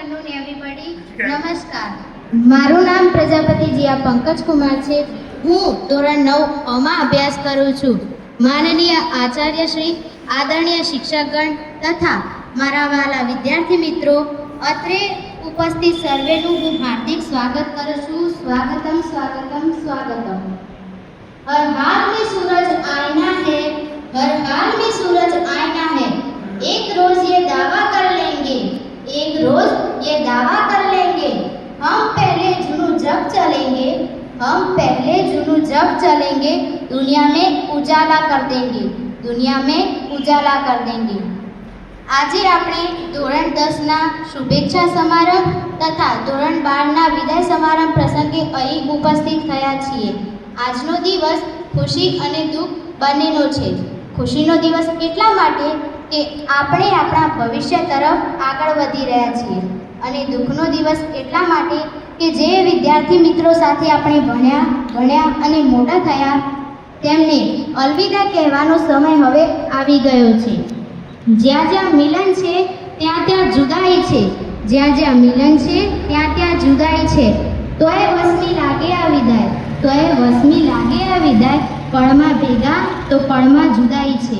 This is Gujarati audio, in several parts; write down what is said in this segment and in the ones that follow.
afternoon everybody. નમસ્કાર. મારું નામ પ્રજાપતિ જીયા પંકજ કુમાર છે. હું ધોરણ 9 માં અભ્યાસ કરું છું. માનનીય આચાર્ય શ્રી, આદરણીય શિક્ષકગણ તથા મારા વહાલા વિદ્યાર્થી મિત્રો, અત્રે ઉપસ્થિત સર્વેનું હું હાર્દિક સ્વાગત કરું છું. સ્વાગતમ સ્વાગતમ સ્વાગતમ. हर हाल में सूरज आईना है, हर हाल में सूरज आईना है. एक रोज ये दावा कर लेंगे, एक रोज ये दावा कर लेंगे, हम पहले जुनू जब चलेंगे, हम पहले जुनू जब चलेंगे, दुनिया में उजाला कर देंगे, दुनिया में उजाला कर देंगे. આજે આપણે ધોરણ 10ના શુભેચ્છા સમારંભ તથા ધોરણ 12ના વિદાય સમારંભ પ્રસંગે અહીં ઉપસ્થિત થયા છીએ. આજનો દિવસ ખુશી અને દુઃખ બંનેનો છે. ખુશીનો દિવસ એટલા માટે કે આપણે આપણા ભવિષ્ય તરફ આગળ વધી રહ્યા છીએ, અને દુઃખનો દિવસ એટલા માટે કે જે વિદ્યાર્થી મિત્રો સાથે આપણે ભણ્યા અને મોટા થયા તેમને અલવિદા કહેવાનો સમય હવે આવી ગયો છે. જ્યાં જ્યાં મિલન છે ત્યાં ત્યાં જુદાઈ છે, જ્યાં જ્યાં મિલન છે ત્યાં ત્યાં જુદાઈ છે. તોય વસમી લાગે આ વિદાય, તોય વસમી લાગે આ વિદાય, પળમાં ભેગા તો પળમાં જુદાઈ છે,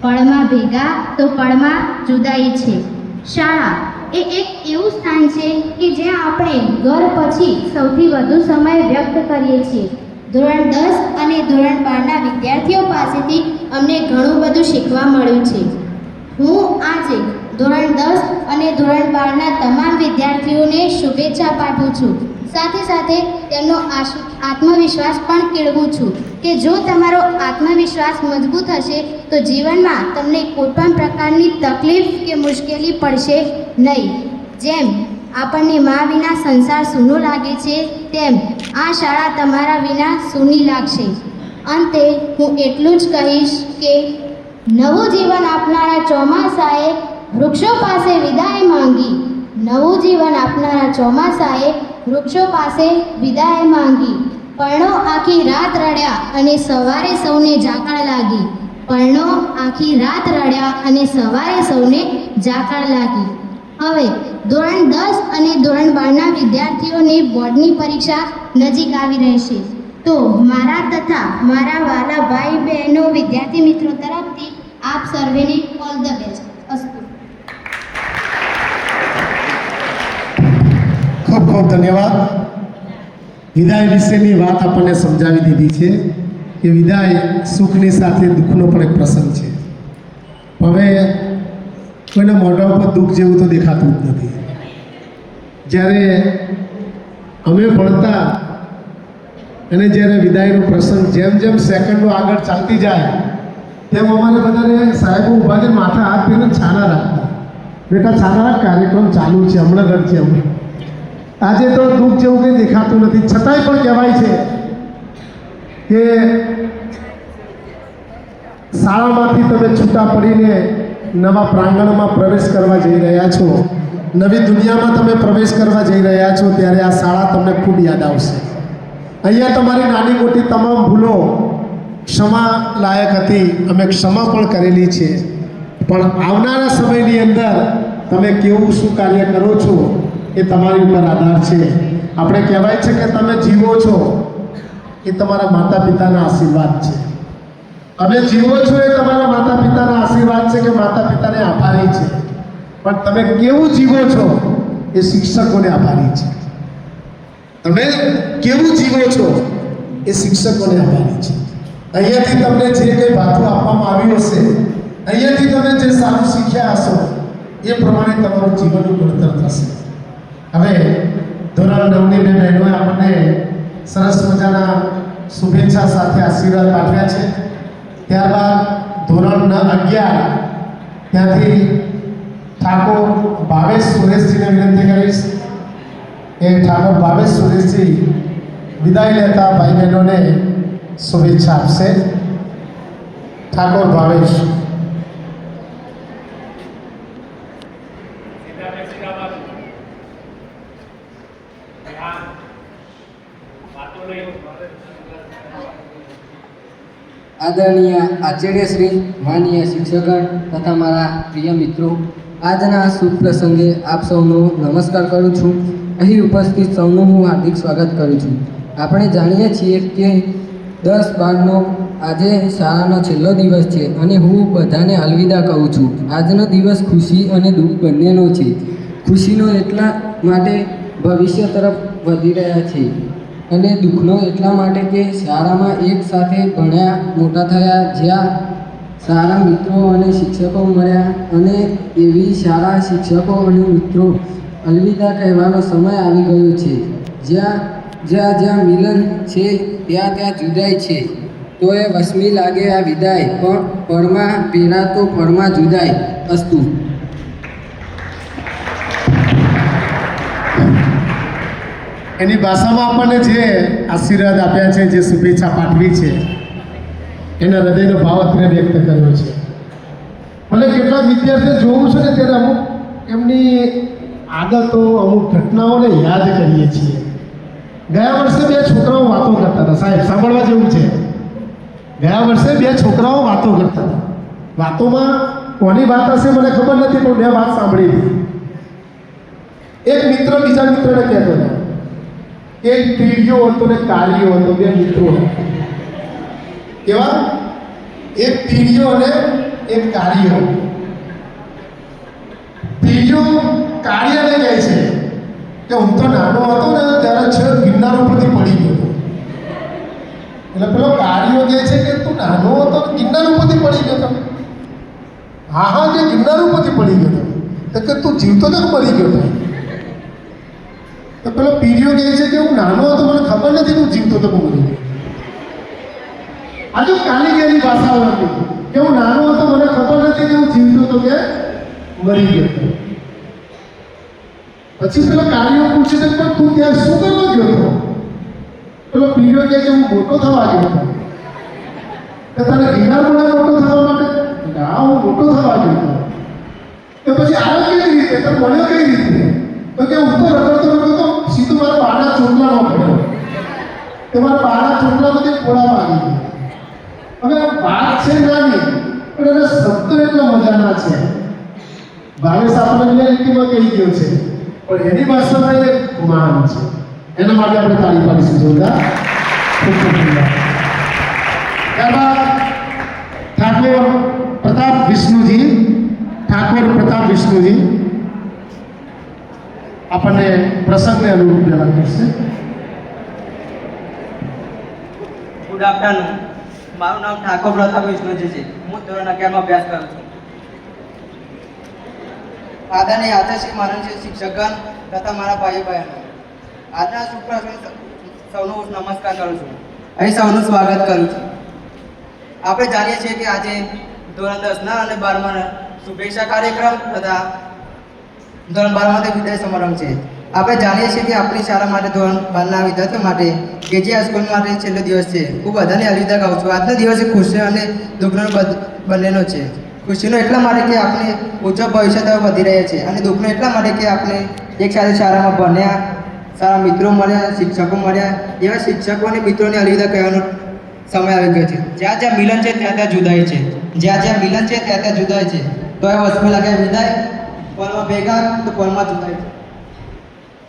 પળમાં ભેગા તો પળમાં જુદાઈ છે. શાળા એ એક એવું સ્થાન છે કે જ્યાં આપણે ઘર પછી સૌથી વધુ સમય વ્યક્ત કરીએ છીએ. ધોરણ 10 અને ધોરણ 12ના વિદ્યાર્થીઓ પાસેથી અમને ઘણું બધું શીખવા મળ્યું છે. હું આજે ધોરણ 10 અને ધોરણ 12ના તમામ વિદ્યાર્થીઓને શુભેચ્છા પાઠવું છું. સાથે સાથે તેમનો આત્મવિશ્વાસ પણ કેળવું છું કે જો તમારો આત્મવિશ્વાસ મજબૂત હશે તો જીવનમાં તમને કોઈપણ પ્રકારની તકલીફ કે મુશ્કેલી પડશે નહીં. જેમ આપણને મા વિના સંસાર સૂનો લાગે છે, તેમ આ શાળા તમારા વિના સૂની લાગશે. અંતે હું એટલું જ કહીશ કે નવું જીવન આપનારા ચોમાસાએ વૃક્ષો પાસે વિદાય માંગી, નવું જીવન આપનારા ચોમાસાએ વૃક્ષો પાસે વિદાય માંગી. પર્ણો આખી રાત રડ્યા અને સવારે સૌને ઝાકળ લાગી, પર્ણો આખી રાત રડ્યા અને સવારે સૌને ઝાકળ લાગી. હવે ધોરણ 10 અને ધોરણ 12ના વિદ્યાર્થીઓની બોર્ડની પરીક્ષા નજીક આવી રહેશે, તો મારા તથા મારા વહાલા ભાઈ બહેનો વિદ્યાર્થી મિત્રો તરફથી આપ સર્વેને ઓલ ધ બેસ્ટ. અસ્તુ. ખૂબ ખૂબ ધન્યવાદ. વિદાય વિશેની વાત આપણને સમજાવી દીધી છે કે વિદાય સુખની સાથે દુઃખનો પણ એક પ્રસંગ છે. હવે કોઈના મોઢા ઉપર દુઃખ જેવું તો દેખાતું જ નથી. જ્યારે અમે ભણતા અને જ્યારે વિદાયનો પ્રસંગ જેમ જેમ સેકન્ડો આગળ ચાલતી જાય તેમ અમારે બધાને સાહેબો ઊભા થઈને માથા હાથ ફેરીને છાના રાખતા, બેટા છાના રાખ, કાર્યક્રમ ચાલુ છે, હમણાં રડ છે હમણાં. આજે તો દુઃખ જેવું કંઈ દેખાતું નથી. છતાંય પણ કહેવાય છે કે શાળામાંથી તમે છૂટા પડીને નવા પ્રાંગણમાં પ્રવેશ કરવા જઈ રહ્યા છો, નવી દુનિયામાં તમે પ્રવેશ કરવા જઈ રહ્યા છો, ત્યારે આ શાળા તમને ખૂબ યાદ આવશે. અહીંયા તમારી નાની મોટી તમામ ભૂલો ક્ષમા લાયક હતી, અમે ક્ષમા પણ કરેલી છે. પણ આવનારા સમયની અંદર તમે કેવું શું કાર્ય કરો છો એ તમારી ઉપર આધાર છે. આપણે કહેવાય છે કે તમે જીવો છો એ તમારા માતા પિતાના આશીર્વાદ છે. તમે જીવો છો એ તમારા માતા પિતાના આશીર્વાદ છે કે માતા પિતાને આભારી છે. પણ તમે કેવું જીવો છો એ શિક્ષકોને આભારી છે. તમે કેવું જીવો છો એ શિક્ષકોને આભારી છે. અહીંયાથી તમને જે કંઈ ભાથું આપવામાં આવ્યું હશે, અહીંયાથી તમે જે સારું શીખ્યા હશો એ પ્રમાણે તમારું જીવનનું ઘડતર થશે. હવે ધોરણ 9ની બે બહેનોએ આપણને સરસ મજાના શુભેચ્છા સાથે આશીર્વાદ પાઠવ્યા છે. ત્યારબાદ ધોરણ 11 ત્યાંથી ઠાકોર ભાવેશ સુરેશજીને વિનંતી કરીશ કે ઠાકોર ભાવેશ સુરેશજી વિદાય લેતા ભાઈ બહેનોને શુભેચ્છા આપશે. ઠાકોર ભાવેશ. આદરણીય આચાર્યશ્રી, માનનીય શિક્ષકગણ તથા મારા પ્રિય મિત્રો, આજના આ શુભ પ્રસંગે આપ સૌનો નમસ્કાર કરું છું. અહીં ઉપસ્થિત સૌનું હું હાર્દિક સ્વાગત કરું છું. આપણે જાણીએ છીએ કે 10/12નો આજે શાળાનો છેલ્લો દિવસ છે અને હું બધાને અલવિદા કહું છું. આજનો દિવસ ખુશી અને દુઃખ બંનેનો છે. ખુશીનો એટલા માટે ભવિષ્ય તરફ વધી રહ્યા છે અને દુઃખનો એટલા માટે કે શાળામાં એક સાથે ભણ્યા મોટા થયા, જ્યાં સારા મિત્રો અને શિક્ષકો મળ્યા અને એવી શાળા, શિક્ષકો અને મિત્રો અલવિદા કહેવાનો સમય આવી ગયો છે. જ્યાં મિલન છે ત્યાં જુદાઈ છે. તો એ વસમી લાગે આ વિદાય, પણ પળમાં ભેરા તો પળમાં જુદાઈ. અસ્તુ. એની ભાષામાં આપણને જે આશીર્વાદ આપ્યા છે, જે શુભેચ્છા પાઠવી છે, એના હૃદયનો ભાવ અત્યારે વ્યક્ત કર્યો છે. ભલે કેટલાક વિદ્યાર્થીઓ જોવું છે ને ત્યારે અમુક એમની આદતો, અમુક ઘટનાઓને યાદ કરીએ છીએ. ગયા વર્ષે 2 છોકરાઓ વાતો કરતા હતા. સાહેબ, સાંભળવા જેવું છે. ગયા વર્ષે 2 છોકરાઓ વાતો કરતા હતા. વાતોમાં કોની વાત હશે મને ખબર નથી, પણ મેં વાત સાંભળી હતી. એક મિત્ર બીજા મિત્રને કહેતો હતો, એક પીળિયો હતો ને કાળિયો હતો, 2 મિત્રો હતા. કેવા? એક પીળિયો અને એક કાળિયો. પીળિયો કાળિયાને કહે છે કે હું તો નાનો હતો ને ત્યારે છ ગિરનાર ઉપરથી પડી ગયો હતો. એટલે પેલો કાળિયો કહે છે કે તું નાનો હતો ગિરનાર ઉપરથી પડી ગયો હતો? હા, કે ગિરનાર ઉપરથી પડી ગયો હતો. કે તું જીવતો તો મરી ગયો હતો? તો પેલો પીળિયો કહે છે કે હું નાનો હતો, મને ખબર નથી તું જીવતો તો મરી ગયો. આજુ કાલી ગયેલી ભાષાઓ હતી કે હું નાનો હતો, મને ખબર નથી કે હું જીવતો તો કે મરી ગયો હતો. પછી પેલો કાળિયો પૂછે છે પણ તું ત્યાં શું કરવા ગયો હતો? પેલો પીળિયો કહે છે હું મોટો થવા ગયો હતો. કે તારે ગિરનાર મને મોટો થવા માટે? હા, હું મોટો થવા ગયો હતો. તો પછી આવ્યો કેવી રીતે? તો મળ્યો કઈ રીતે? તો કે હું તો રખડતો સીધું મારા પાના ચોટલામાં પડ્યો. કે મારા પાના ચોટલામાંથી ખોળામાં આવી ગયો. હવે આ વાત છે નાની, પણ એના શબ્દો એટલા મજાના છે. ભાવેશ આપણને રીતિમાં કહી ગયો છે, પણ એની ભાષામાં એ મહાન છે. એના માટે આપણે તાળી પાડીશું જોરદાર. ખૂબ ખૂબ ધન્યવાદ. ત્યારબાદ ઠાકોર પ્રતાપ વિષ્ણુજી આપણને પ્રસંગને અનુરૂપ વ્યવહાર કરશે. Good afternoon. મારું નામ ઠાકોર પ્રતાપ વિષ્ણુજી છે. હું ધોરણ 11માં અભ્યાસ કરું છું. આદરણીય આચાર્ય માનનીય શિક્ષકગણ તથા મારા ભાઈ બહેનો, આજના શુભ પ્રસંગે સૌનો હું નમસ્કાર કરું છું. અહીં સૌનું સ્વાગત કરું છું. આપણે જાણીએ છીએ કે આજે ધોરણ 10ના અને 12માના શુભેચ્છા કાર્યક્રમ તથા ધોરણ 12માંથી વિદાય સમારંભ છે. આપણે જાણીએ છીએ કે આપણી શાળા માટે ધોરણ 12ના વિદ્યાર્થીઓ માટે કેજી હાઈસ્કૂલ માટે છેલ્લો દિવસ છે. હું બધાને અલવિદા કહું છું. આજનો દિવસ ખુશી અને દુઃખનો બંનેનો છે. ખુશીનો એટલા માટે કે આપણે ઉજ્જવળ ભવિષ્ય તરફ વધી રહ્યા છે અને દુઃખનો એટલા માટે કે આપણે એક સાથે શાળામાં ભણ્યા, સારા મિત્રો મળ્યા, શિક્ષકો મળ્યા. એવા શિક્ષકો અને મિત્રોને અલવિદા કહેવાનો સમય આવી ગયો છે. જ્યાં જ્યાં મિલન છે ત્યાં જુદાઈ છે. જ્યાં મિલન છે ત્યાં જુદાઈ છે. તો એ વસ્તુ લાગે વિદાય, પળમાં ભેગા તો પળમાં જુદાઈ છે.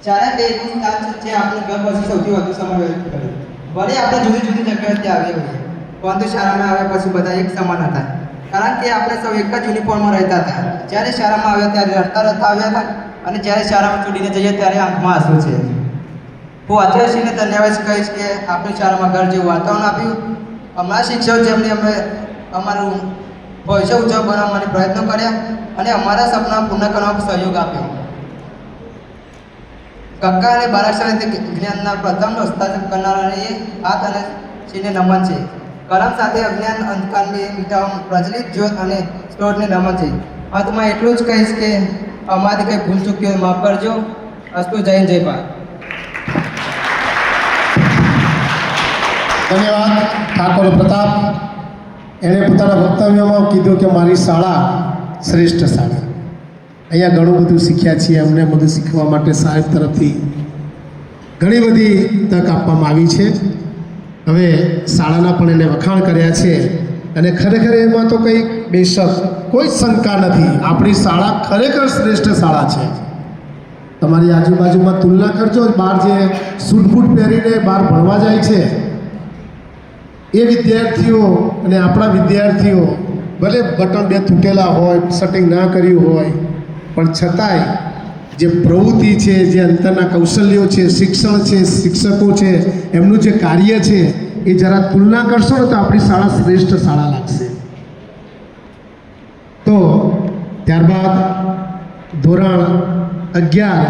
શાળા તે એવું સ્થાન છે જે આપણે ઘર પછી સૌથી વધુ સમય વ્યતીત કર્યો. ભલે આપણે જુદી જુદી જગ્યાએથી આવ્યા હોઈએ, પરંતુ શાળામાં આવ્યા પછી બધા એક સમાન હતા. કારણ કે આપણે સૌ એક જ યુનિફોર્મમાં રહેતા હતા. જ્યારે શાળામાં આવ્યા ત્યારે રડતા આવ્યા હતા અને જ્યારે શાળામાં છૂટીને જઈએ ત્યારે આંખમાં આંસુ છે. હું આચાર્યશ્રીને ધન્યવાદ કહીશ કે આપણી શાળામાં ઘર જેવું વાતાવરણ આપ્યું. અમારા શિક્ષકો જેમને અમે અમારું ભવિષ્ય ઉજ્જવળ બનાવવા માટે પ્રયત્નો કર્યા અને અમારા સપના પૂર્ણ કરવામાં સહયોગ આપ્યો. કક્કા અને બારાક્ષર જ્ઞાનના પ્રથમ હસ્તાક્ષર કરનારાએ હાથ અને શ્રીને નમન છે. કલમ સાથે અજ્ઞાન અંધકારને મિટાવવા પ્રજ્વલિત જ્યોત અને સ્ત્રોતને નમન છે. અંતમાં એટલું જ કહીશ કે અમારી કંઈ ભૂલ ચૂકી હોય માફ કરજો. અસ્તુ. જય હિન્દ, જય ભારત. ધન્યવાદ ઠાકોર પ્રતાપ. એણે પોતાના વક્તવ્યમાં કીધું કે મારી શાળા શ્રેષ્ઠ શાળા. અહીંયા ઘણું બધું શીખ્યા છીએ. અમને બધું શીખવા માટે સાહેબ તરફથી ઘણી બધી તક આપવામાં આવી છે. હવે શાળાના પણ એને વખાણ કર્યા છે અને ખરેખર એમાં તો કંઈ બેશક કોઈ શંકા નથી, આપણી શાળા ખરેખર શ્રેષ્ઠ શાળા છે. તમારી આજુબાજુમાં તુલના કરજો, બહાર જે સૂટ બૂટ પહેરીને બહાર ભણવા જાય છે એ વિદ્યાર્થીઓ અને આપણા વિદ્યાર્થીઓ ભલે બટન બે તૂટેલા હોય, શટિંગ ના કર્યું હોય, પણ છતાંય જે પ્રવૃત્તિ છે, જે અંતરના કૌશલ્યો છે, શિક્ષણ છે, શિક્ષકો છે, એમનું જે કાર્ય છે એ જરા તુલના કરશો ને તો આપણી શાળા શ્રેષ્ઠ શાળા લાગશે. તો ત્યારબાદ ધોરણ 11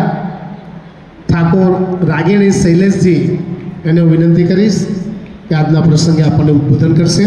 ઠાકોર રાગિણી શૈલેષજી એને હું વિનંતી કરીશ કે આજના પ્રસંગે આપણને ઉદ્બોધન કરશે.